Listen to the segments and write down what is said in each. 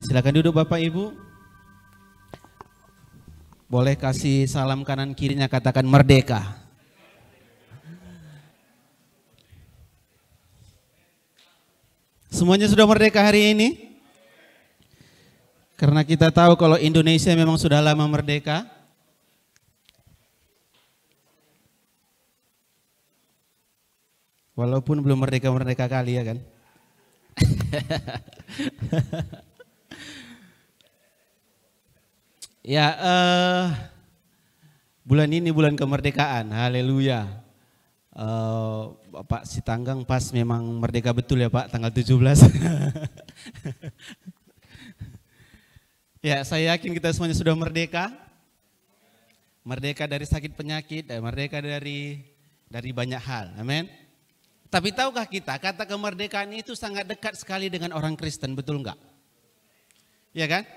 Silakan duduk Bapak Ibu. Boleh kasih salam kanan kirinya, katakan merdeka. Semuanya sudah merdeka hari ini? Karena kita tahu kalau Indonesia memang sudah lama merdeka. Walaupun belum merdeka-merdeka kali ya kan. Ya, bulan ini bulan kemerdekaan, haleluya. Pak Sitanggang pas memang merdeka betul ya Pak, tanggal 17. Ya, saya yakin kita semuanya sudah merdeka. Merdeka dari sakit penyakit, merdeka dari banyak hal, amin. Tapi tahukah kita, kata kemerdekaan itu sangat dekat sekali dengan orang Kristen, betul enggak? Ya kan?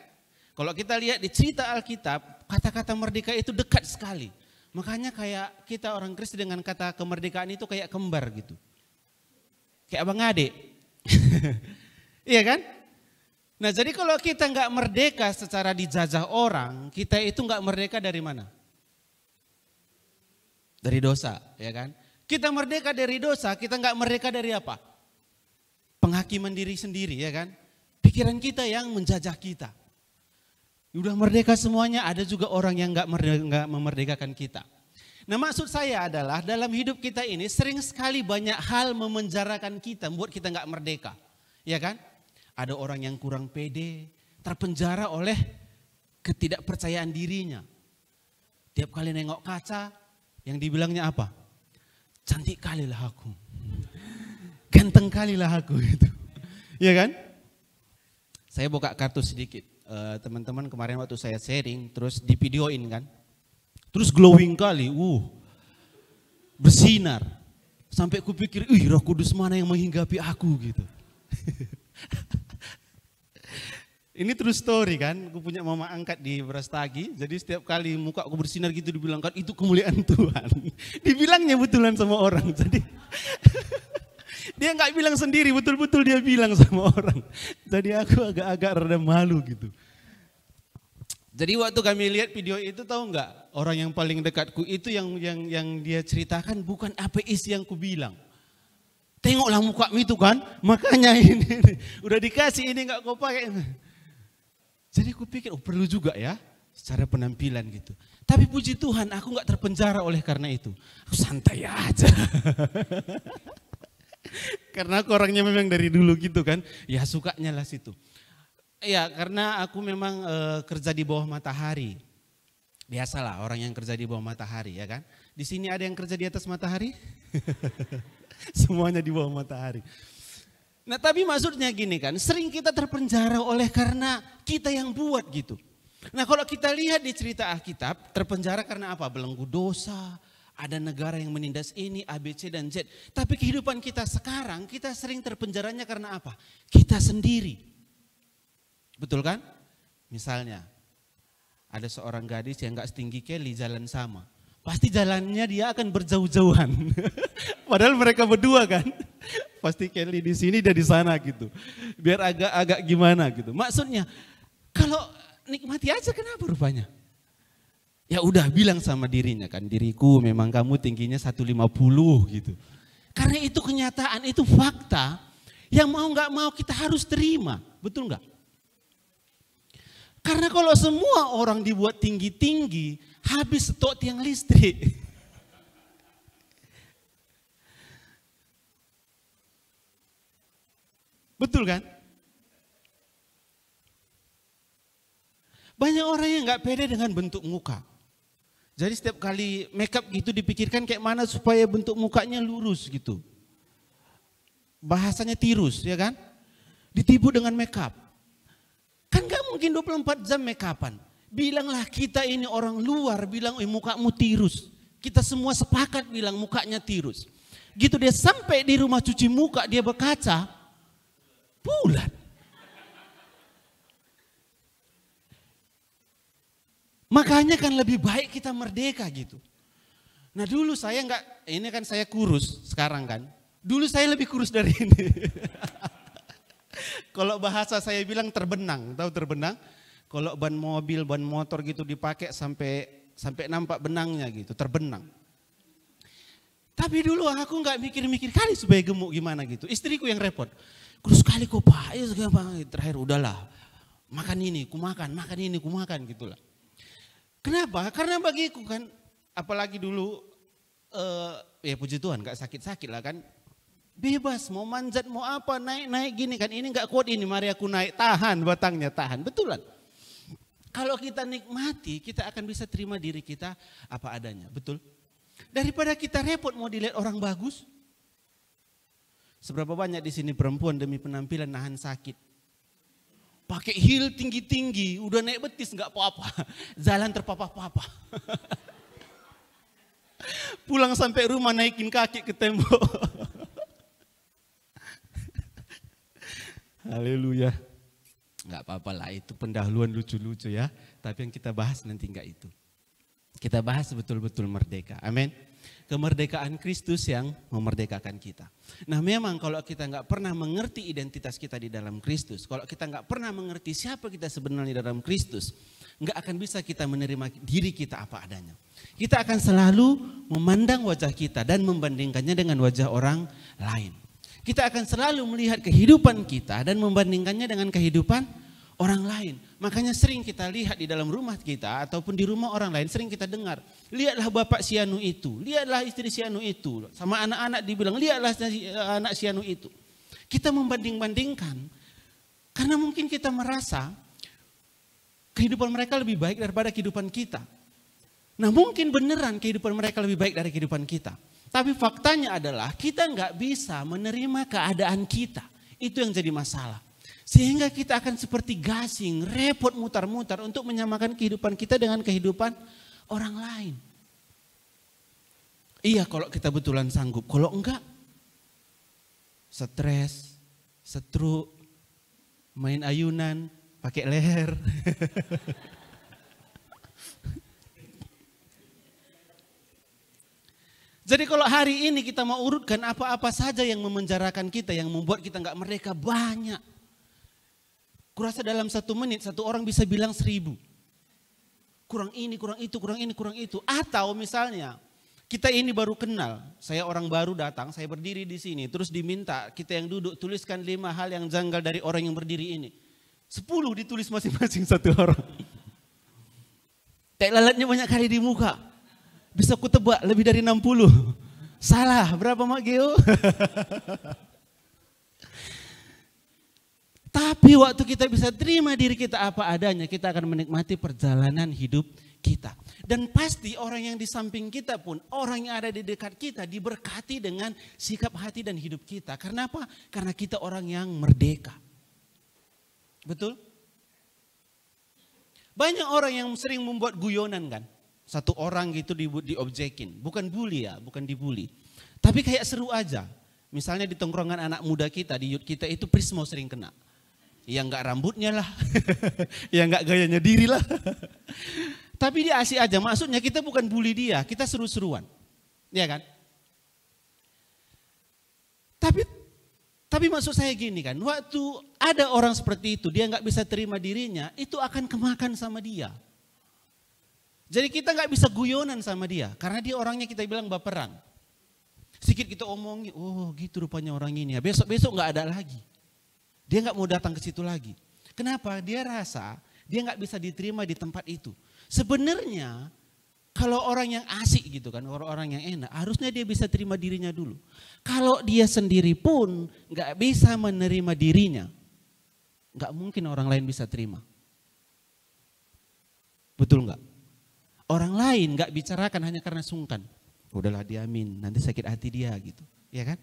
Kalau kita lihat di cerita Alkitab, kata-kata merdeka itu dekat sekali. Makanya kayak kita orang Kristen dengan kata kemerdekaan itu kayak kembar gitu. Kayak abang adik. Iya kan? Nah jadi kalau kita enggak merdeka secara dijajah orang, kita itu enggak merdeka dari mana? Dari dosa, ya kan? Kita merdeka dari dosa, kita enggak merdeka dari apa? Penghakiman diri sendiri, ya kan? Pikiran kita yang menjajah kita. Udah merdeka semuanya, ada juga orang yang enggak memerdekakan kita. Nah maksud saya adalah dalam hidup kita ini sering sekali banyak hal memenjarakan kita, membuat kita enggak merdeka. Ya kan? Ada orang yang kurang pede, terpenjara oleh ketidakpercayaan dirinya. Tiap kali nengok kaca, yang dibilangnya apa? Cantik kalilah aku, ganteng kalilah aku gitu, ya kan? Saya buka kartu sedikit, teman-teman kemarin waktu saya sharing, terus divideoin kan, terus glowing kali, bersinar, sampai kupikir, Roh Kudus mana yang menghinggapi aku gitu. Ini true story kan, aku punya mama angkat di Brastagi, jadi setiap kali muka aku bersinar gitu dibilangkan itu kemuliaan Tuhan. Dibilangnya betulan sama orang, jadi dia nggak bilang sendiri, betul-betul dia bilang sama orang. Jadi aku agak-agak rada malu gitu. Jadi waktu kami lihat video itu tahu nggak, orang yang paling dekatku itu yang dia ceritakan bukan apa isi yang ku bilang. Tengoklah mukamu itu kan, makanya ini udah dikasih ini nggak kau pakai. Jadi aku pikir, perlu juga ya secara penampilan gitu. Tapi puji Tuhan aku gak terpenjara oleh karena itu. Aku santai aja. Karena aku orangnya memang dari dulu gitu kan. Ya sukanya lah situ. Ya karena aku memang kerja di bawah matahari. Biasalah orang yang kerja di bawah matahari ya kan. Di sini ada yang kerja di atas matahari? Semuanya di bawah matahari. Nah tapi maksudnya gini kan, sering kita terpenjara oleh karena kita yang buat gitu. Nah kalau kita lihat di cerita Alkitab, terpenjara karena apa? Belenggu dosa, ada negara yang menindas ini, A, B, C, dan Z. Tapi kehidupan kita sekarang, kita sering terpenjaranya karena apa? Kita sendiri. Betul kan? Misalnya, ada seorang gadis yang gak setinggi Kelly jalan sama. Pasti jalannya dia akan berjauh-jauhan. Padahal mereka berdua kan. Pasti Kelly di sini dia di sana gitu. Biar agak gimana gitu. Maksudnya kalau nikmati aja kenapa rupanya? Ya udah bilang sama dirinya kan, diriku memang kamu tingginya 150 gitu. Karena itu kenyataan, itu fakta yang mau nggak mau kita harus terima. Betul nggak? Karena kalau semua orang dibuat tinggi-tinggi, habis stok tiang listrik. Betul kan? Banyak orang yang nggak pede dengan bentuk muka. Jadi setiap kali make up gitu dipikirkan kayak mana supaya bentuk mukanya lurus gitu. Bahasanya tirus ya kan? Ditipu dengan make up. Kan gak mungkin 24 jam make upan. Bilanglah kita ini orang luar bilang mukamu tirus. Kita semua sepakat bilang mukanya tirus. Gitu dia sampai di rumah cuci muka dia berkaca. Bulat. Makanya kan lebih baik kita merdeka gitu. Nah dulu saya ini kan saya kurus sekarang kan. Dulu saya lebih kurus dari ini. Kalau bahasa saya bilang terbenang, tahu terbenang? Kalau ban mobil, ban motor gitu dipakai sampai nampak benangnya gitu, terbenang. Tapi dulu aku nggak mikir-mikir kali supaya gemuk gimana gitu. Istriku yang repot. Terus sekali kok Pak, terakhir udahlah. Makan ini, ku makan ini, ku makan gitulah. Kenapa? Karena bagiku kan, apalagi dulu, ya puji Tuhan gak sakit-sakit lah kan. Bebas, mau manjat, mau apa, naik-naik gini kan. Ini gak kuat ini, mari aku naik, tahan batangnya, tahan. Betulan. Kalau kita nikmati, kita akan bisa terima diri kita apa adanya, betul? Daripada kita repot mau dilihat orang bagus. Seberapa banyak di sini perempuan demi penampilan nahan sakit. Pakai heel tinggi-tinggi, udah naik betis nggak apa-apa. Jalan terpapah-papah. Pulang sampai rumah naikin kaki ke tembok. Haleluya. Nggak apa-apa lah, itu pendahuluan lucu-lucu ya. Tapi yang kita bahas nanti nggak itu. Kita bahas betul-betul merdeka. Amin. Kemerdekaan Kristus yang memerdekakan kita. Nah memang kalau kita nggak pernah mengerti identitas kita di dalam Kristus, kalau kita nggak pernah mengerti siapa kita sebenarnya di dalam Kristus, nggak akan bisa kita menerima diri kita apa adanya. Kita akan selalu memandang wajah kita dan membandingkannya dengan wajah orang lain. Kita akan selalu melihat kehidupan kita dan membandingkannya dengan kehidupan orang lain. Makanya sering kita lihat di dalam rumah kita ataupun di rumah orang lain, sering kita dengar, lihatlah bapak si anu itu, lihatlah istri si anu itu, sama anak-anak dibilang lihatlah anak si anu itu. Kita membanding-bandingkan karena mungkin kita merasa kehidupan mereka lebih baik daripada kehidupan kita. Nah mungkin beneran kehidupan mereka lebih baik dari kehidupan kita. Tapi faktanya adalah kita nggak bisa menerima keadaan kita. Itu yang jadi masalah. Sehingga kita akan seperti gasing, repot mutar-mutar untuk menyamakan kehidupan kita dengan kehidupan orang lain. Iya kalau kita betulan sanggup, kalau enggak, stres, stroke, main ayunan, pakai leher. Jadi kalau hari ini kita mau urutkan apa-apa saja yang memenjarakan kita, yang membuat kita enggak merdeka, banyak. Kurasa dalam 1 menit satu orang bisa bilang 1000. Kurang ini, kurang itu, kurang ini, kurang itu. Atau misalnya kita ini baru kenal. Saya orang baru datang, saya berdiri di sini. Terus diminta kita yang duduk tuliskan 5 hal yang janggal dari orang yang berdiri ini. 10 ditulis masing-masing satu orang. Tai lalatnya banyak kali di muka. Bisa ku tebak lebih dari 60. Salah, berapa Mak Geo? Tapi waktu kita bisa terima diri kita apa adanya, kita akan menikmati perjalanan hidup kita. Dan pasti orang yang di samping kita pun, orang yang ada di dekat kita diberkati dengan sikap hati dan hidup kita. Karena apa? Karena kita orang yang merdeka. Betul? Banyak orang yang sering membuat guyonan kan. Satu orang gitu diobjekin. Bukan bully ya, bukan dibully. Tapi kayak seru aja. Misalnya di tongkrongan anak muda kita, di youth kita itu Prismo sering kena. Yang enggak rambutnya lah, yang enggak gayanya diri lah. Tapi dia asik aja, maksudnya kita bukan bully dia, kita seru-seruan. Iya kan? Tapi maksud saya gini kan, waktu ada orang seperti itu, dia enggak bisa terima dirinya, itu akan kemakan sama dia. Jadi kita enggak bisa guyonan sama dia, karena dia orangnya kita bilang baperan. Sedikit kita omongin, oh gitu rupanya orang ini ya, besok-besok enggak ada lagi. Dia nggak mau datang ke situ lagi. Kenapa? Dia rasa dia nggak bisa diterima di tempat itu. Sebenarnya kalau orang yang asik gitu kan, orang-orang yang enak, harusnya dia bisa terima dirinya dulu. Kalau dia sendiri pun nggak bisa menerima dirinya, nggak mungkin orang lain bisa terima. Betul nggak? Orang lain nggak bicarakan hanya karena sungkan. Udahlah diamin, nanti sakit hati dia gitu, ya kan?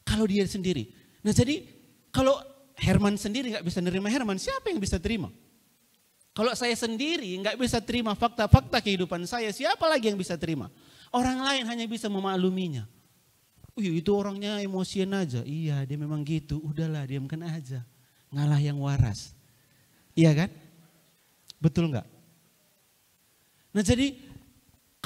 Kalau dia sendiri, nah jadi kalau Herman sendiri nggak bisa nerima Herman, siapa yang bisa terima? Kalau saya sendiri nggak bisa terima fakta-fakta kehidupan saya, siapa lagi yang bisa terima? Orang lain hanya bisa memakluminya. Itu orangnya emosian aja. Iya, dia memang gitu. Udahlah, diamkan aja. Ngalah yang waras. Iya kan? Betul nggak? Nah jadi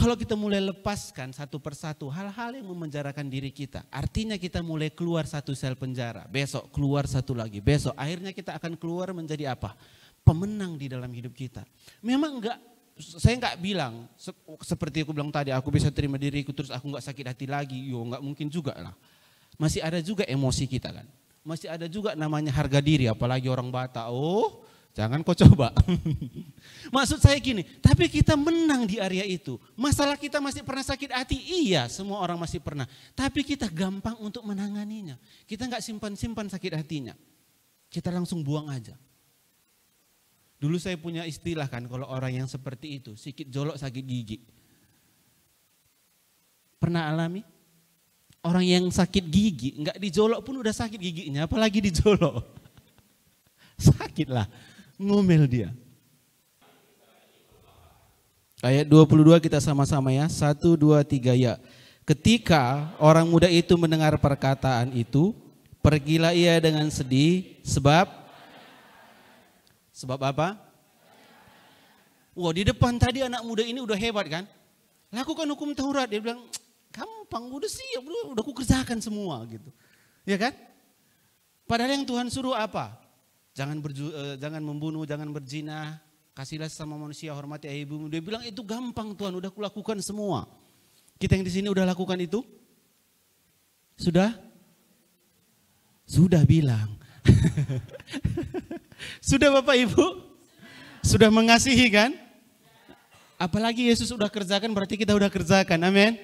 Kalau kita mulai lepaskan satu persatu hal-hal yang memenjarakan diri kita, artinya kita mulai keluar satu sel penjara, besok keluar satu lagi, besok akhirnya kita akan keluar menjadi apa? Pemenang di dalam hidup kita. Memang saya enggak bilang seperti aku bilang tadi, aku bisa terima diriku terus aku enggak sakit hati lagi, enggak mungkin juga lah. Masih ada juga emosi kita kan, masih ada juga namanya harga diri, apalagi orang Batak, jangan kau coba. Maksud saya gini, tapi kita menang di area itu. Masalah kita masih pernah sakit hati, iya semua orang masih pernah. Tapi kita gampang untuk menanganinya. Kita enggak simpan-simpan sakit hatinya. Kita langsung buang aja. Dulu saya punya istilah kan, kalau orang yang seperti itu, sikit jolok sakit gigi. Pernah alami? Orang yang sakit gigi, enggak dijolok pun udah sakit giginya, apalagi dijolok. Sakit lah. Ngomel dia. Ayat 22 kita sama-sama ya. 1, 2, 3 ya. Ketika orang muda itu mendengar perkataan itu, pergilah ia dengan sedih. Sebab apa? Wah, di depan tadi anak muda ini udah hebat kan. Lakukan hukum Taurat. Dia bilang, gampang, udah siap, udah aku kerjakan semua gitu. Ya kan? Padahal yang Tuhan suruh apa? Jangan membunuh, jangan berzina, kasihlah sama manusia, hormati ayah ibumu. Dia bilang itu gampang Tuhan, udah kulakukan semua. Kita yang di sini udah lakukan itu? Sudah? Sudah bilang. Sudah Bapak Ibu? Sudah mengasihi kan? Apalagi Yesus udah kerjakan, berarti kita udah kerjakan, amin.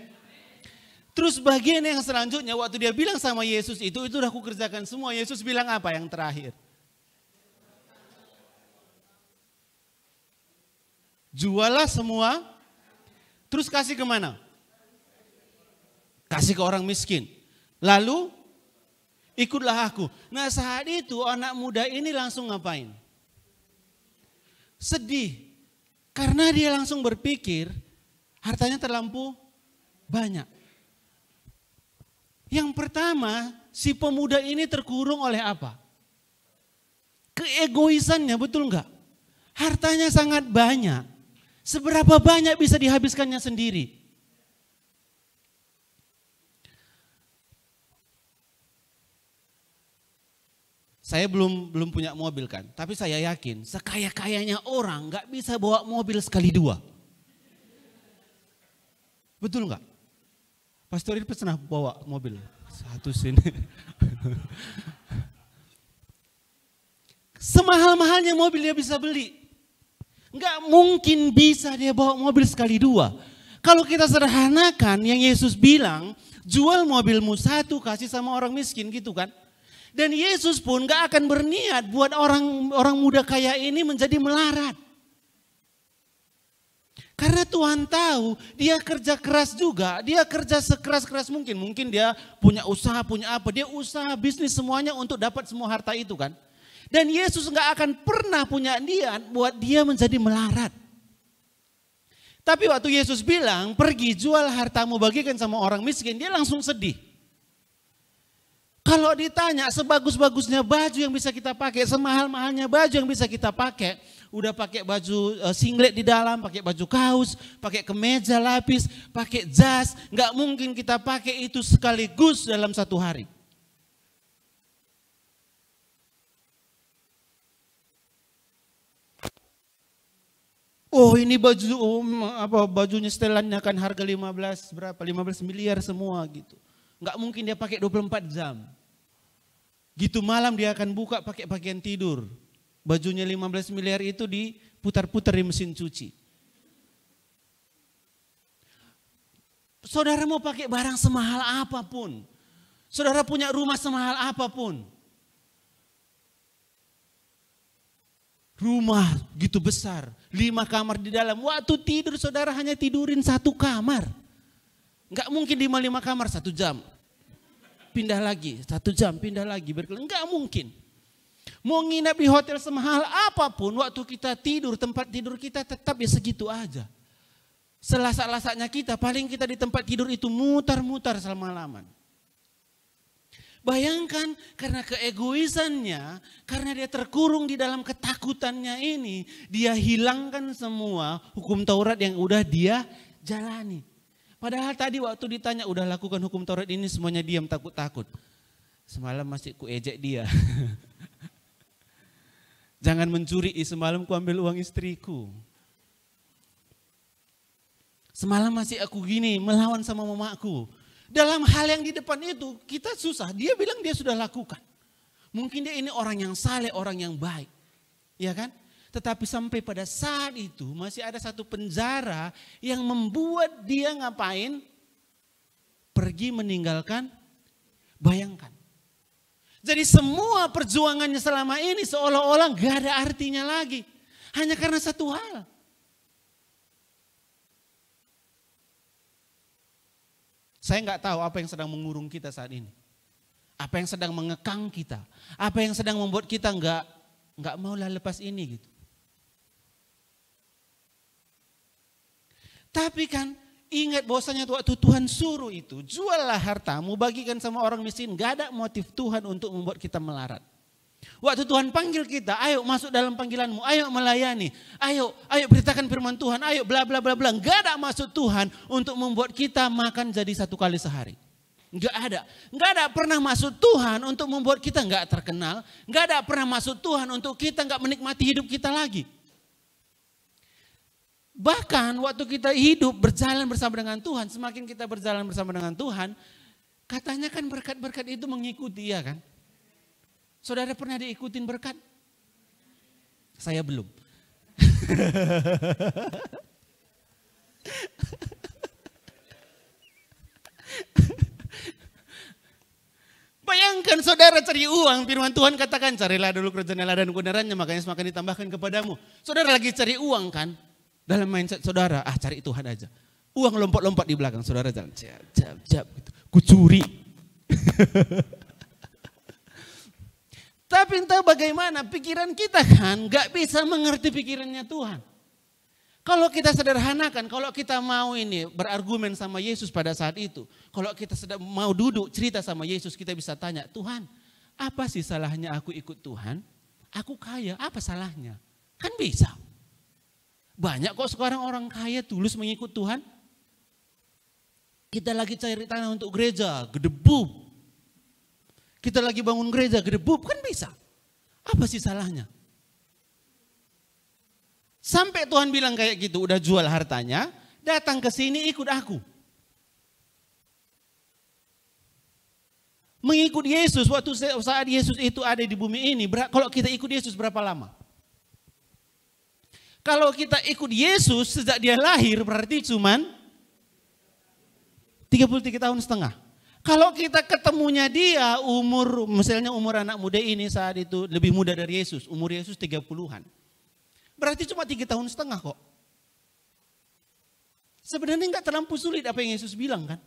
Terus bagian yang selanjutnya waktu dia bilang sama Yesus itu udah aku kerjakan semua. Yesus bilang apa yang terakhir? Jualah semua, terus kasih kemana? Kasih ke orang miskin. Lalu ikutlah aku. Nah saat itu anak muda ini langsung ngapain? Sedih. Karena dia langsung berpikir hartanya terlampau banyak. Yang pertama, si pemuda ini terkurung oleh apa? Keegoisannya, betul enggak? Hartanya sangat banyak. Seberapa banyak bisa dihabiskannya sendiri? Saya belum punya mobil kan, tapi saya yakin sekaya-kayanya orang nggak bisa bawa mobil sekali dua. Betul nggak? Pastor ini pernah bawa mobil satu sini. Semahal-mahalnya mobil dia bisa beli. Enggak mungkin bisa dia bawa mobil sekali dua. Kalau kita sederhanakan yang Yesus bilang, jual mobilmu satu kasih sama orang miskin gitu kan. Dan Yesus pun enggak akan berniat buat orang muda kaya ini menjadi melarat. Karena Tuhan tahu dia kerja keras juga, dia kerja sekeras-keras mungkin. Mungkin dia punya usaha, punya apa, dia usaha bisnis semuanya untuk dapat semua harta itu kan. Dan Yesus enggak akan pernah punya niat buat dia menjadi melarat. Tapi waktu Yesus bilang, pergi jual hartamu bagikan sama orang miskin, dia langsung sedih. Kalau ditanya sebagus-bagusnya baju yang bisa kita pakai, semahal-mahalnya baju yang bisa kita pakai, udah pakai baju singlet di dalam, pakai baju kaos, pakai kemeja lapis, pakai jas, enggak mungkin kita pakai itu sekaligus dalam satu hari. Oh ini bajunya setelannya kan harga 15 miliar semua gitu. Enggak mungkin dia pakai 24 jam. Gitu malam dia akan buka pakai pakaian tidur. Bajunya 15 miliar itu diputar-putar di mesin cuci. Saudara mau pakai barang semahal apapun. Saudara punya rumah semahal apapun. Rumah gitu besar, 5 kamar di dalam. Waktu tidur saudara hanya tidurin 1 kamar. Enggak mungkin 5 kamar 1 jam. Pindah lagi, 1 jam pindah lagi. Enggak mungkin. Mau nginap di hotel semahal apapun, waktu kita tidur, tempat tidur kita tetap ya segitu aja. Selasak-lasaknya kita, paling kita di tempat tidur itu mutar-mutar selama-laman. Bayangkan karena keegoisannya, karena dia terkurung di dalam ketakutannya ini, dia hilangkan semua hukum Taurat yang udah dia jalani. Padahal tadi waktu ditanya udah lakukan hukum Taurat ini semuanya diam takut-takut. Semalam masih ku ejek dia. Jangan mencuri, semalam ku ambil uang istriku. Semalam masih aku gini melawan sama mamaku. Dalam hal yang di depan itu kita susah. Dia bilang dia sudah lakukan. Mungkin dia ini orang yang saleh, orang yang baik. Ya kan? Tetapi sampai pada saat itu masih ada satu penjara yang membuat dia ngapain? Pergi meninggalkan, bayangkan. Jadi semua perjuangannya selama ini seolah-olah gak ada artinya lagi. Hanya karena satu hal. Saya nggak tahu apa yang sedang mengurung kita saat ini. Apa yang sedang mengekang kita. Apa yang sedang membuat kita nggak maulah lepas ini gitu. Tapi kan ingat bahwasanya waktu Tuhan suruh itu, juallah hartamu, bagikan sama orang miskin. Gak ada motif Tuhan untuk membuat kita melarat. Waktu Tuhan panggil kita, ayo masuk dalam panggilanmu, ayo melayani, ayo beritakan firman Tuhan, ayo bla bla bla bla. Gak ada maksud Tuhan untuk membuat kita makan jadi 1 kali sehari. Gak ada pernah maksud Tuhan untuk membuat kita gak terkenal. Gak ada pernah maksud Tuhan untuk kita gak menikmati hidup kita lagi. Bahkan waktu kita hidup berjalan bersama dengan Tuhan, semakin kita berjalan bersama dengan Tuhan, katanya kan berkat-berkat itu mengikuti, ya kan? Saudara pernah diikutin berkat? Saya belum. Bayangkan saudara cari uang, firman Tuhan katakan carilah dulu kerajaan Allah dan kebenarannya, makanya semakin ditambahkan kepadamu. Saudara lagi cari uang kan? Dalam mindset saudara, cari Tuhan aja. Uang lompat-lompat di belakang, saudara jalan, jab, gitu. Kucuri. Tapi entah bagaimana pikiran kita kan gak bisa mengerti pikirannya Tuhan. Kalau kita sederhanakan, kalau kita mau ini berargumen sama Yesus pada saat itu. Kalau kita sedang mau duduk cerita sama Yesus, kita bisa tanya, Tuhan apa sih salahnya aku ikut Tuhan? Aku kaya, apa salahnya? Kan bisa. Banyak kok sekarang orang kaya tulus mengikut Tuhan. Kita lagi cari tanah untuk gereja, gedebub. Kita lagi bangun gereja, gedebub, kan bisa. Apa sih salahnya? Sampai Tuhan bilang kayak gitu, udah jual hartanya, datang ke sini ikut aku. Mengikut Yesus, waktu saat Yesus itu ada di bumi ini, kalau kita ikut Yesus berapa lama? Kalau kita ikut Yesus sejak dia lahir berarti cuman 33 tahun setengah. Kalau kita ketemunya dia misalnya umur anak muda ini saat itu lebih muda dari Yesus. Umur Yesus 30-an. Berarti cuma 3 tahun setengah kok. Sebenarnya enggak terlampau sulit apa yang Yesus bilang kan.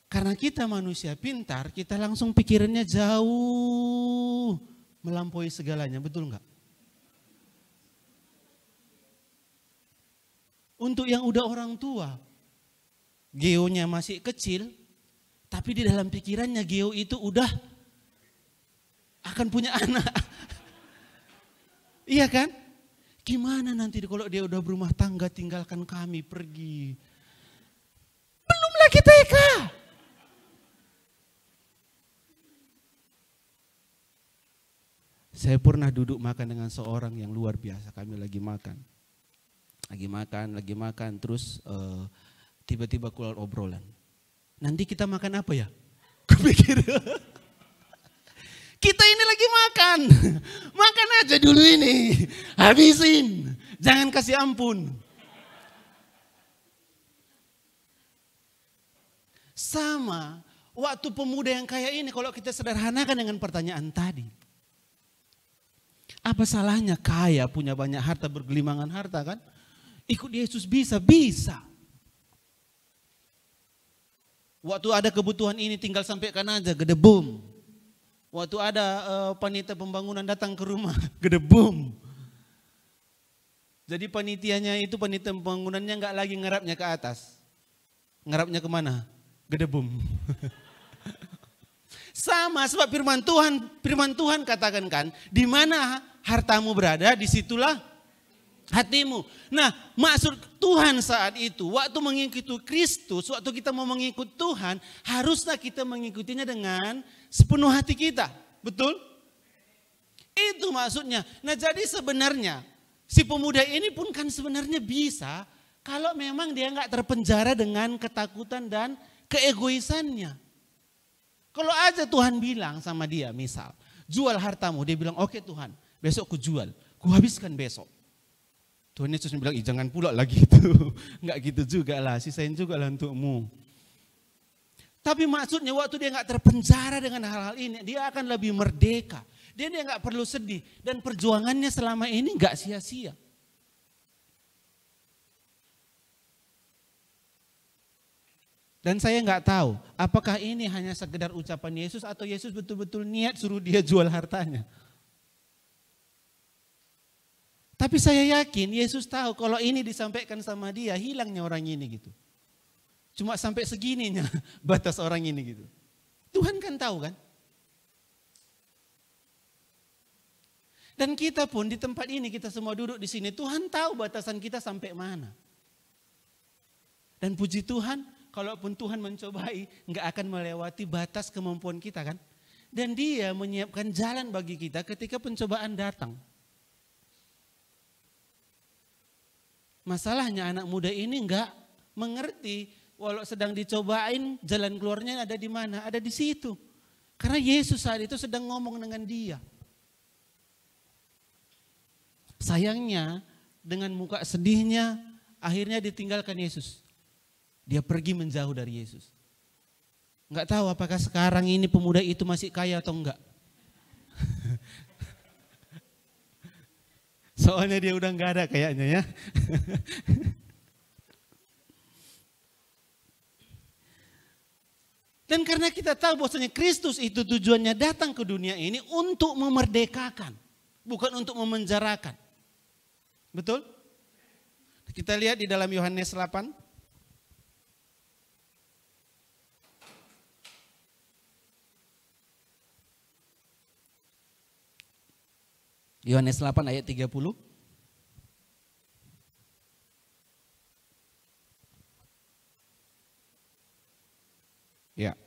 Karena kita manusia pintar, kita langsung pikirannya jauh. Melampaui segalanya, betul enggak? Untuk yang udah orang tua, geonya masih kecil, tapi di dalam pikirannya geo itu udah akan punya anak. Iya kan? Gimana nanti kalau dia udah berumah tangga tinggalkan kami pergi. Belum lagi TK. Saya pernah duduk makan dengan seorang yang luar biasa. Kami lagi makan, terus tiba-tiba keluar obrolan. Nanti kita makan apa ya? Kupikir kita ini lagi makan, makan aja dulu ini, habisin, jangan kasih ampun. Sama waktu pemuda yang kaya ini, kalau kita sederhanakan dengan pertanyaan tadi. Apa salahnya kaya, punya banyak harta, bergelimangan harta kan? Ikut Yesus bisa. Waktu ada kebutuhan ini tinggal sampaikan aja, gedebum. Waktu ada panitia pembangunan datang ke rumah, gedebum. Jadi panitia pembangunannya nggak lagi ngerapnya ke atas. Ngerapnya kemana? Gedebum. Sama sebab firman Tuhan katakan kan, di mana hartamu berada, disitulah hatimu. Nah, maksud Tuhan saat itu, waktu mengikuti Kristus, waktu kita mau mengikut Tuhan, haruslah kita mengikutinya dengan sepenuh hati kita. Betul? Itu maksudnya. Nah, jadi sebenarnya si pemuda ini pun kan sebenarnya bisa kalau memang dia nggak terpenjara dengan ketakutan dan keegoisannya. Kalau aja Tuhan bilang sama dia, misal, jual hartamu, dia bilang, oke Tuhan, besok ku jual, ku habiskan besok. Tuhan Yesus bilang, jangan pula lagi itu. Enggak gitu juga lah, sisain juga lah untukmu. Tapi maksudnya waktu dia enggak terpenjara dengan hal-hal ini, dia akan lebih merdeka. Dia enggak perlu sedih. Dan perjuangannya selama ini enggak sia-sia. Dan saya enggak tahu, apakah ini hanya sekedar ucapan Yesus atau Yesus betul-betul niat suruh dia jual hartanya. Tapi saya yakin Yesus tahu kalau ini disampaikan sama dia, hilangnya orang ini gitu. Cuma sampai segininya batas orang ini gitu. Tuhan kan tahu kan? Dan kita pun di tempat ini, kita semua duduk di sini, Tuhan tahu batasan kita sampai mana. Dan puji Tuhan, kalaupun Tuhan mencobai, enggak akan melewati batas kemampuan kita kan. Dan dia menyiapkan jalan bagi kita ketika pencobaan datang. Masalahnya anak muda ini enggak mengerti walau sedang dicobain jalan keluarnya ada di mana? Ada di situ. Karena Yesus saat itu sedang ngomong dengan dia. Sayangnya dengan muka sedihnya akhirnya ditinggalkan Yesus. Dia pergi menjauh dari Yesus. Enggak tahu apakah sekarang ini pemuda itu masih kaya atau enggak. Soalnya dia udah enggak ada kayaknya ya. Dan karena kita tahu bahwasanya Kristus itu tujuannya datang ke dunia ini untuk memerdekakan. Bukan untuk memenjarakan. Betul? Kita lihat di dalam Yohanes 8. Yohanes 8 ayat 30. Ya.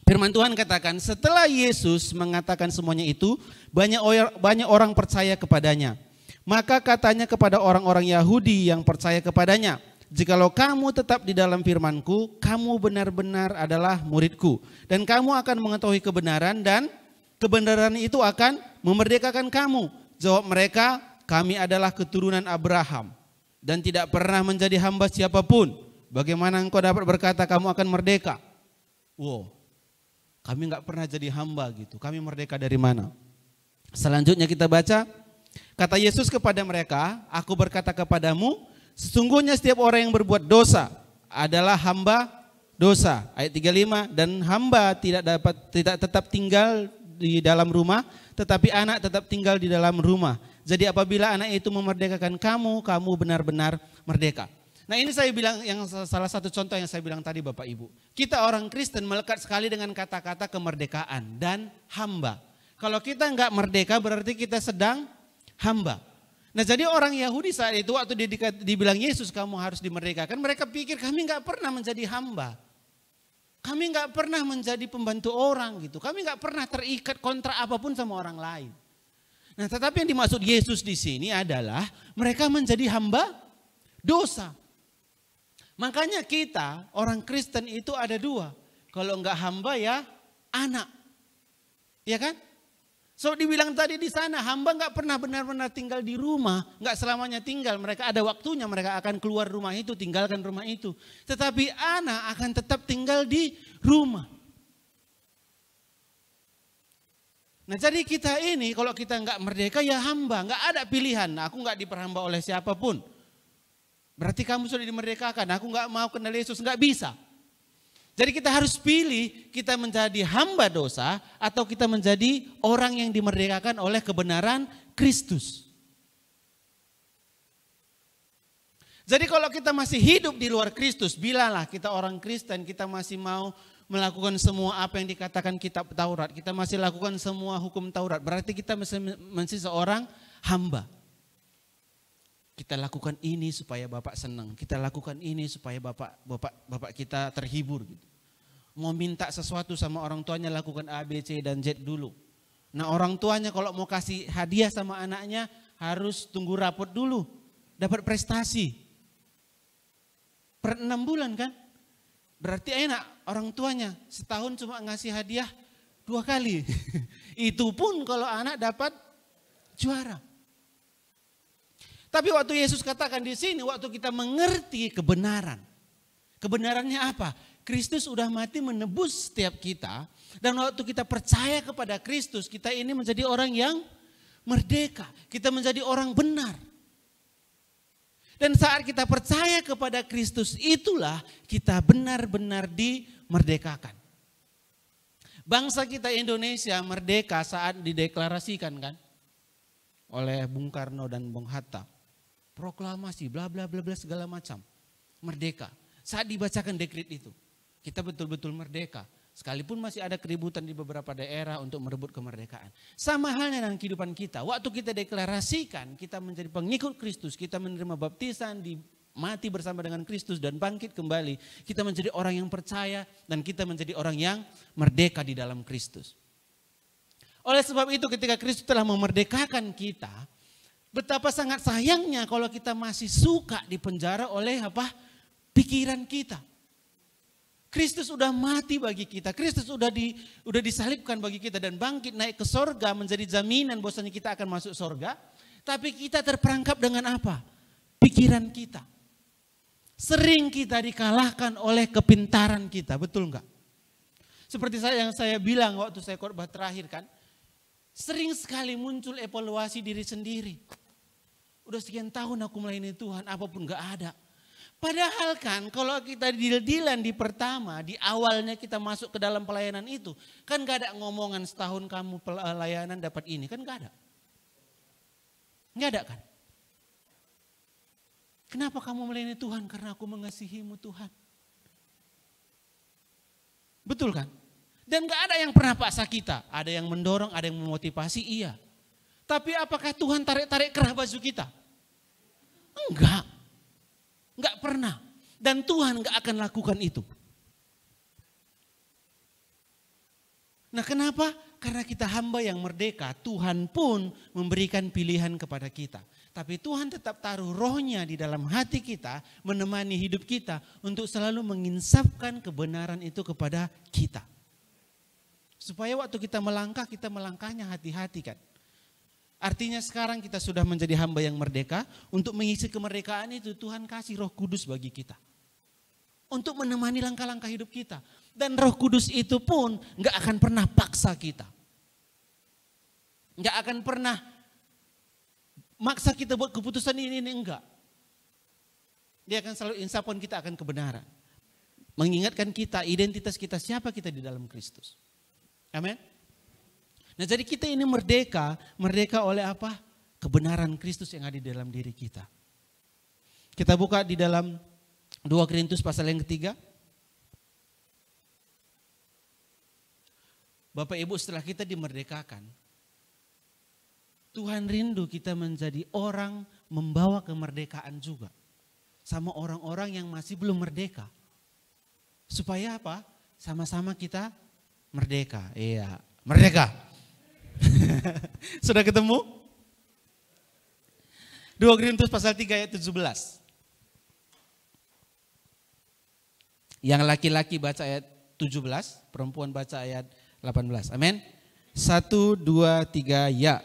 Firman Tuhan katakan, setelah Yesus mengatakan semuanya itu, banyak orang percaya kepadanya. Maka katanya kepada orang-orang Yahudi yang percaya kepadanya, jikalau kamu tetap di dalam firman-Ku, kamu benar-benar adalah murid-Ku. Dan kamu akan mengetahui kebenaran dan kebenaran itu akan memerdekakan kamu. Jawab mereka, kami adalah keturunan Abraham dan tidak pernah menjadi hamba siapapun. Bagaimana engkau dapat berkata kamu akan merdeka? Wow, kami nggak pernah jadi hamba gitu. Kami merdeka dari mana? Selanjutnya kita baca, kata Yesus kepada mereka, aku berkata kepadamu, sesungguhnya setiap orang yang berbuat dosa adalah hamba dosa. Ayat 35, dan hamba tidak tetap tinggal di dalam rumah, tetapi anak tetap tinggal di dalam rumah. Jadi apabila anak itu memerdekakan kamu, kamu benar-benar merdeka. Nah ini saya bilang, yang salah satu contoh yang saya bilang tadi Bapak Ibu. Kita orang Kristen melekat sekali dengan kata-kata kemerdekaan dan hamba. Kalau kita enggak merdeka berarti kita sedang hamba. Nah jadi orang Yahudi saat itu waktu dibilang Yesus kamu harus dimerdekakan, mereka pikir kami enggak pernah menjadi hamba. Kami nggak pernah menjadi pembantu orang gitu. Kami nggak pernah terikat kontrak apapun sama orang lain. Nah, tetapi yang dimaksud Yesus di sini adalah mereka menjadi hamba dosa. Makanya kita orang Kristen itu ada dua. Kalau nggak hamba ya anak, ya kan? So dibilang tadi di sana hamba nggak pernah benar-benar tinggal di rumah, nggak selamanya tinggal. Mereka ada waktunya mereka akan keluar rumah itu, tinggalkan rumah itu. Tetapi anak akan tetap tinggal di rumah. Nah jadi kita ini kalau kita nggak merdeka ya hamba, nggak ada pilihan. Aku nggak diperhamba oleh siapapun. Berarti kamu sudah dimerdekakan. Aku nggak mau kenal Yesus, nggak bisa. Jadi kita harus pilih kita menjadi hamba dosa atau kita menjadi orang yang dimerdekakan oleh kebenaran Kristus. Jadi kalau kita masih hidup di luar Kristus, bilalah kita orang Kristen, kita masih mau melakukan semua apa yang dikatakan kitab Taurat. Kita masih lakukan semua hukum Taurat. Berarti kita masih seorang hamba. Kita lakukan ini supaya Bapak senang. Kita lakukan ini supaya Bapak kita terhibur gitu. Mau minta sesuatu sama orang tuanya, lakukan A, B, C, dan Z dulu. Nah, orang tuanya kalau mau kasih hadiah sama anaknya harus tunggu rapot dulu. Dapat prestasi. Per 6 bulan kan? Berarti enak orang tuanya setahun cuma ngasih hadiah 2 kali. Itu pun kalau anak dapat juara. Tapi waktu Yesus katakan di sini, waktu kita mengerti kebenaran. Kebenarannya apa? Kristus sudah mati menebus setiap kita. Dan waktu kita percaya kepada Kristus, kita ini menjadi orang yang merdeka. Kita menjadi orang benar. Dan saat kita percaya kepada Kristus, itulah kita benar-benar dimerdekakan. Bangsa kita Indonesia merdeka saat dideklarasikan kan oleh Bung Karno dan Bung Hatta. Proklamasi bla bla bla bla segala macam. Merdeka. Saat dibacakan dekret itu, kita betul-betul merdeka. Sekalipun masih ada keributan di beberapa daerah untuk merebut kemerdekaan. Sama halnya dengan kehidupan kita. Waktu kita deklarasikan, kita menjadi pengikut Kristus, kita menerima baptisan, mati bersama dengan Kristus dan bangkit kembali. Kita menjadi orang yang percaya dan kita menjadi orang yang merdeka di dalam Kristus. Oleh sebab itu ketika Kristus telah memerdekakan kita, betapa sangat sayangnya kalau kita masih suka dipenjara oleh pikiran kita. Kristus sudah mati bagi kita, Kristus sudah disalibkan bagi kita dan bangkit naik ke sorga menjadi jaminan bahwasanya kita akan masuk sorga. Tapi kita terperangkap dengan apa? Pikiran kita. Sering kita dikalahkan oleh kepintaran kita, betul enggak? Seperti yang saya bilang waktu saya khotbah terakhir kan, sering sekali muncul evaluasi diri sendiri. Udah sekian tahun aku melayani Tuhan, apapun enggak ada. Padahal kan kalau kita deal-dealan di pertama, di awalnya kita masuk ke dalam pelayanan itu, kan gak ada ngomongan setahun kamu pelayanan dapat ini, kan gak ada. Gak ada kan. Kenapa kamu melayani Tuhan? Karena aku mengasihimu Tuhan. Betul kan? Dan gak ada yang pernah paksa kita, ada yang mendorong, ada yang memotivasi, iya. Tapi apakah Tuhan tarik-tarik kerah baju kita? Enggak. Enggak pernah. Dan Tuhan enggak akan lakukan itu. Nah kenapa? Karena kita hamba yang merdeka. Tuhan pun memberikan pilihan kepada kita. Tapi Tuhan tetap taruh rohnya di dalam hati kita. Menemani hidup kita. Untuk selalu menginsapkan kebenaran itu kepada kita. Supaya waktu kita melangkahnya hati-hati kan. Artinya sekarang kita sudah menjadi hamba yang merdeka. Untuk mengisi kemerdekaan itu Tuhan kasih Roh Kudus bagi kita. Untuk menemani langkah-langkah hidup kita. Dan Roh Kudus itu pun gak akan pernah paksa kita. Gak akan pernah maksa kita buat keputusan ini enggak. Dia akan selalu insapkan kita akan kebenaran. Mengingatkan kita identitas kita siapa kita di dalam Kristus. Amin. Nah jadi kita ini merdeka oleh apa? Kebenaran Kristus yang ada di dalam diri kita. Kita buka di dalam 2 Korintus pasal yang ketiga. Bapak Ibu setelah kita dimerdekakan, Tuhan rindu kita menjadi orang membawa kemerdekaan juga. Sama orang-orang yang masih belum merdeka. Supaya apa? Sama-sama kita merdeka. Iya, merdeka. Sudah ketemu? 2 Korintus pasal 3 ayat 17. Yang laki-laki baca ayat 17, perempuan baca ayat 18. Amin. 1, 2, 3, ya.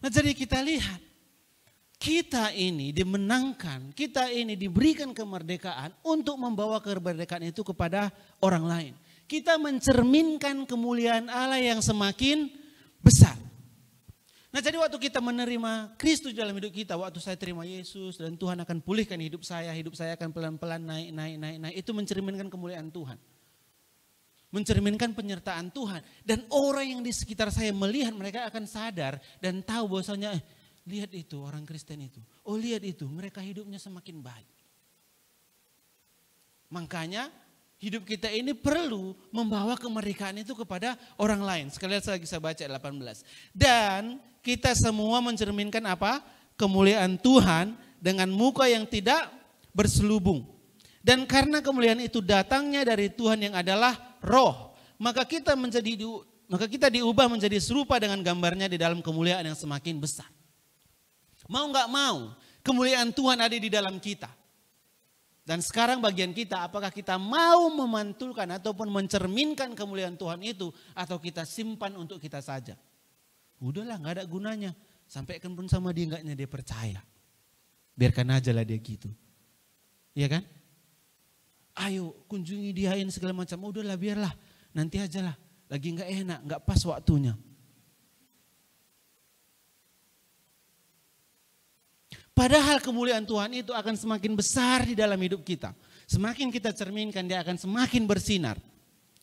Nah jadi kita lihat, kita ini dimenangkan, kita ini diberikan kemerdekaan untuk membawa kemerdekaan itu kepada orang lain. Kita mencerminkan kemuliaan Allah yang semakin besar. Nah jadi waktu kita menerima Kristus dalam hidup kita, waktu saya terima Yesus dan Tuhan akan pulihkan hidup saya akan pelan-pelan naik. Itu mencerminkan kemuliaan Tuhan. mencerminkan penyertaan Tuhan. Dan orang yang di sekitar saya melihat, mereka akan sadar dan tahu bahwasanya lihat itu orang Kristen itu. Oh lihat itu, mereka hidupnya semakin baik. Makanya hidup kita ini perlu membawa kemerdekaan itu kepada orang lain. Sekali lagi saya baca 18. Dan kita semua mencerminkan apa? Kemuliaan Tuhan dengan muka yang tidak berselubung. Dan karena kemuliaan itu datangnya dari Tuhan yang adalah Roh, maka kita diubah menjadi serupa dengan gambarnya di dalam kemuliaan yang semakin besar. Mau nggak mau, kemuliaan Tuhan ada di dalam kita. Dan sekarang bagian kita, apakah kita mau memantulkan ataupun mencerminkan kemuliaan Tuhan itu, atau kita simpan untuk kita saja. Udahlah, nggak ada gunanya. Sampaikan pun sama dia, enggaknya dia percaya. Biarkan aja lah dia gitu. Iya kan? Ayo kunjungi dia ini segala macam. Udahlah biarlah, nanti aja lah. Lagi nggak enak, nggak pas waktunya. Padahal kemuliaan Tuhan itu akan semakin besar di dalam hidup kita. Semakin kita cerminkan, dia akan semakin bersinar.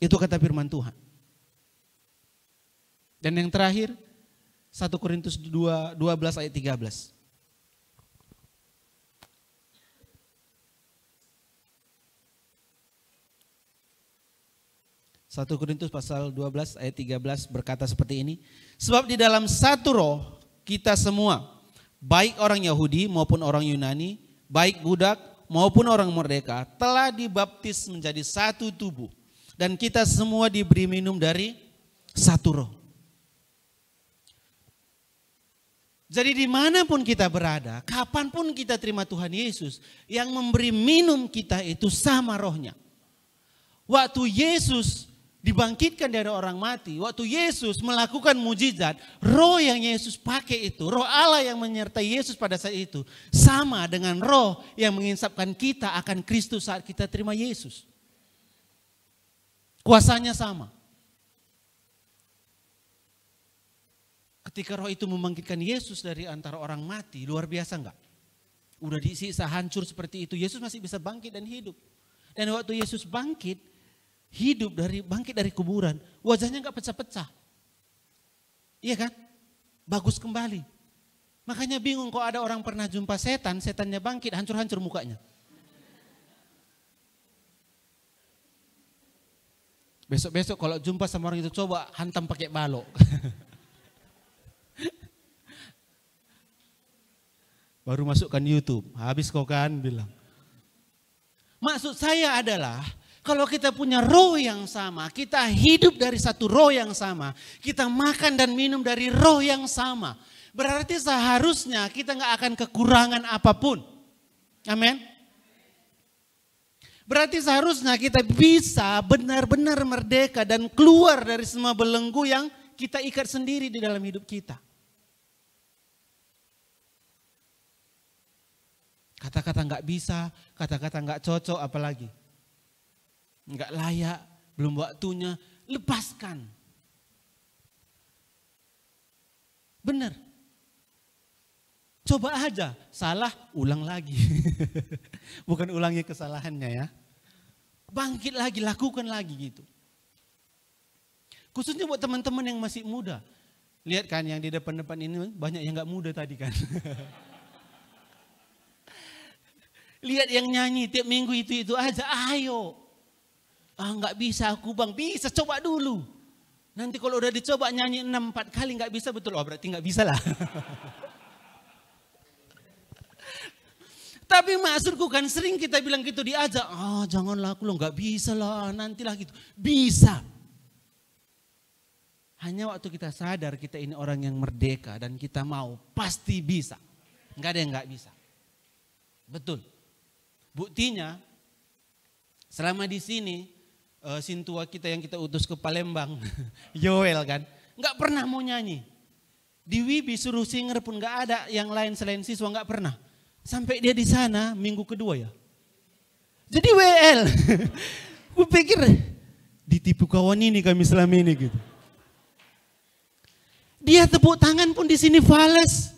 Itu kata firman Tuhan. Dan yang terakhir, 1 Korintus 12 ayat 13. 1 Korintus pasal 12 ayat 13 berkata seperti ini. Sebab di dalam satu roh kita semua, baik orang Yahudi maupun orang Yunani, baik budak maupun orang merdeka, telah dibaptis menjadi satu tubuh. Dan kita semua diberi minum dari satu roh. Jadi dimanapun kita berada, kapanpun kita terima Tuhan Yesus, yang memberi minum kita itu sama rohnya. Waktu Yesus dibangkitkan dari orang mati, waktu Yesus melakukan mujizat, roh yang Yesus pakai itu, roh Allah yang menyertai Yesus pada saat itu, sama dengan roh yang menginsapkan kita akan Kristus saat kita terima Yesus. Kuasanya sama. Ketika roh itu membangkitkan Yesus dari antara orang mati, luar biasa enggak? Udah disiksa hancur seperti itu, Yesus masih bisa bangkit dan hidup. Dan waktu Yesus bangkit dari kuburan, wajahnya enggak pecah-pecah. Iya kan? Bagus kembali. Makanya bingung kok ada orang pernah jumpa setan, setannya bangkit, hancur-hancur mukanya. Besok-besok kalau jumpa sama orang itu coba hantam pakai balok. Baru masukkan YouTube, habis kau kan bilang. Maksud saya adalah kalau kita punya roh yang sama, kita hidup dari satu roh yang sama, kita makan dan minum dari roh yang sama, berarti seharusnya kita nggak akan kekurangan apapun. Amin. Berarti seharusnya kita bisa benar-benar merdeka dan keluar dari semua belenggu yang kita ikat sendiri di dalam hidup kita. Kata-kata nggak bisa, kata-kata nggak cocok, apalagi nggak layak, belum waktunya, lepaskan. Benar. Coba aja, salah, ulang lagi. Bukan ulangi kesalahannya ya. Bangkit lagi, lakukan lagi gitu. Khususnya buat teman-teman yang masih muda. Lihat kan yang di depan-depan ini banyak yang nggak muda tadi kan. Lihat yang nyanyi tiap minggu itu aja, ayo. Nggak bisa aku bang, bisa coba dulu. Nanti kalau udah dicoba nyanyi 6-4 kali nggak bisa, betul, berarti nggak bisa lah. Tapi maksudku kan sering kita bilang gitu diajak, janganlah aku lo nggak bisa lah, nantilah gitu. Bisa. Hanya waktu kita sadar kita ini orang yang merdeka dan kita mau, pasti bisa. Nggak ada yang nggak bisa. Betul. Buktinya, selama di sini, sintua kita yang kita utus ke Palembang, Yoel kan, nggak pernah mau nyanyi. Di Wibi suruh singer pun nggak ada, yang lain selain siswa nggak pernah. Sampai dia di sana minggu kedua ya. Jadi WL, gue pikir ditipu kawan ini kami selama ini gitu. Dia tepuk tangan pun di sini fales.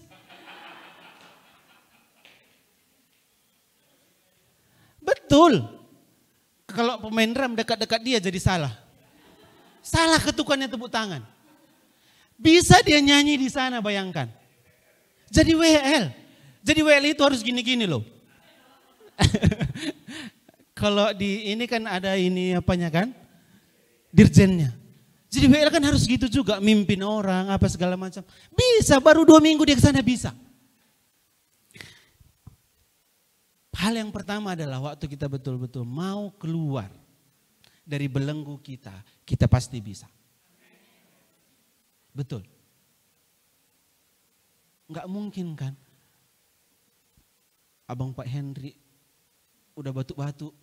Betul. Kalau pemain drum dekat-dekat dia jadi salah. Salah ketukannya tepuk tangan. Bisa dia nyanyi di sana, bayangkan. Jadi WL. Jadi WL itu harus gini-gini loh. Kalau di ini kan ada ini apanya kan? Dirjennya. Jadi WL kan harus gitu juga, mimpin orang, apa segala macam. Bisa, baru 2 minggu dia ke sana bisa. Hal yang pertama adalah waktu kita betul-betul mau keluar dari belenggu kita, kita pasti bisa. Betul. Enggak mungkin kan? Abang Pak Henry udah batuk-batuk.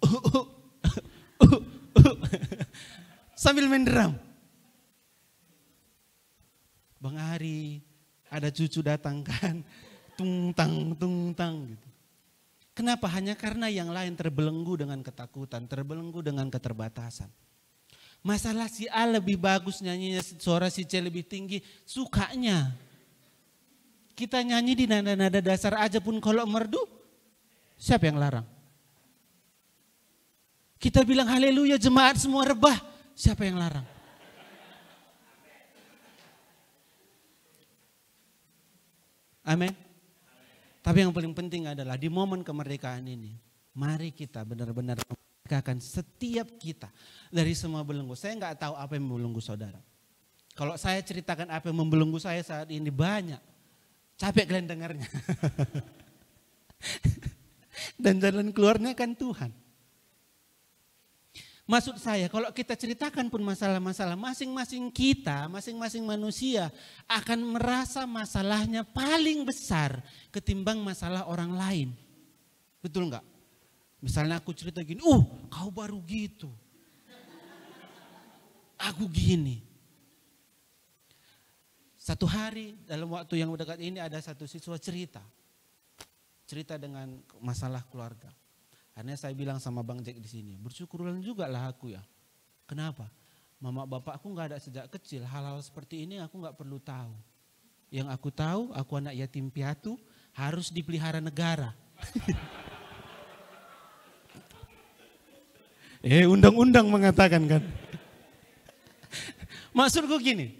Sambil main drum. Bang Ari, ada cucu datang kan. Tung tang gitu. Kenapa? Hanya karena yang lain terbelenggu dengan ketakutan, terbelenggu dengan keterbatasan. Masalah si A lebih bagus nyanyinya, suara si C lebih tinggi, sukanya. Kita nyanyi di nada-nada dasar aja pun kalau merdu, siapa yang larang? Kita bilang haleluya jemaat semua rebah, siapa yang larang? Amin. Tapi yang paling penting adalah di momen kemerdekaan ini, mari kita benar-benar memerdekakan setiap kita dari semua belenggu. Saya nggak tahu apa yang membelenggu saudara. Kalau saya ceritakan apa yang membelenggu saya saat ini banyak, capek kalian dengarnya. Dan jalan keluarnya kan Tuhan. Maksud saya kalau kita ceritakan pun masalah-masalah masing-masing kita, masing-masing manusia akan merasa masalahnya paling besar ketimbang masalah orang lain. Betul enggak? Misalnya aku cerita gini, kau baru gitu. Aku gini. Satu hari dalam waktu yang dekat ini ada satu siswa cerita. Cerita dengan masalah keluarga. Akhirnya saya bilang sama Bang Jack di sini, bersyukurlah juga lah aku ya. Kenapa? Mama bapakku nggak ada sejak kecil, hal-hal seperti ini aku nggak perlu tahu. Yang aku tahu, aku anak yatim piatu, harus dipelihara negara. Undang-undang mengatakan kan. Maksudku gini,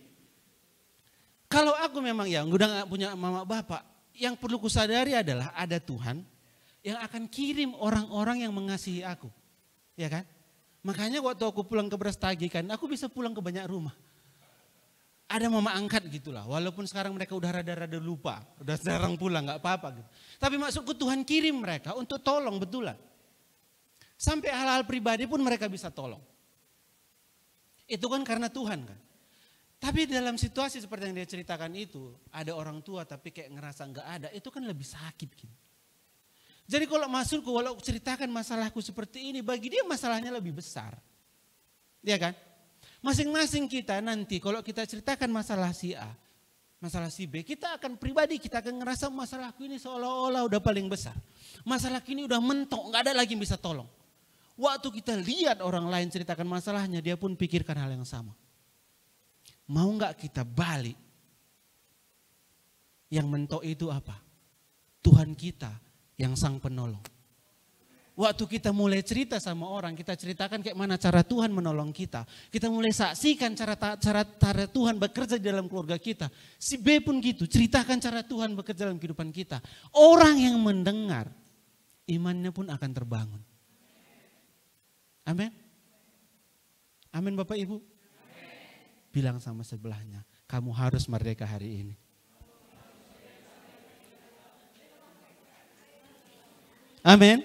kalau aku memang ya udah nggak punya mama bapak, yang perlu kusadari adalah ada Tuhan yang akan kirim orang-orang yang mengasihi aku. Ya kan? Makanya waktu aku pulang ke Brastagi kan, aku bisa pulang ke banyak rumah. Ada mama angkat gitulah, walaupun sekarang mereka udah rada-rada lupa, udah jarang pulang, gak apa-apa gitu. Tapi maksudku Tuhan kirim mereka untuk tolong betulan. Sampai hal-hal pribadi pun mereka bisa tolong. Itu kan karena Tuhan kan. Tapi dalam situasi seperti yang dia ceritakan itu, ada orang tua tapi kayak ngerasa gak ada, itu kan lebih sakit gitu. Jadi kalau maksudku, walau ceritakan masalahku seperti ini, bagi dia masalahnya lebih besar. Ya kan? Masing-masing kita nanti kalau kita ceritakan masalah si A, masalah si B, kita akan pribadi, kita akan ngerasa masalahku ini seolah-olah udah paling besar. Masalah ini udah mentok, gak ada lagi yang bisa tolong. Waktu kita lihat orang lain ceritakan masalahnya, dia pun pikirkan hal yang sama. Mau gak kita balik? Yang mentok itu apa? Tuhan kita yang sang penolong. Waktu kita mulai cerita sama orang, kita ceritakan kayak mana cara Tuhan menolong kita. Kita mulai saksikan cara Tuhan bekerja di dalam keluarga kita. Si B pun gitu, ceritakan cara Tuhan bekerja dalam kehidupan kita. Orang yang mendengar, imannya pun akan terbangun. Amin. Amin Bapak Ibu. Bilang sama sebelahnya, kamu harus merdeka hari ini. Amin.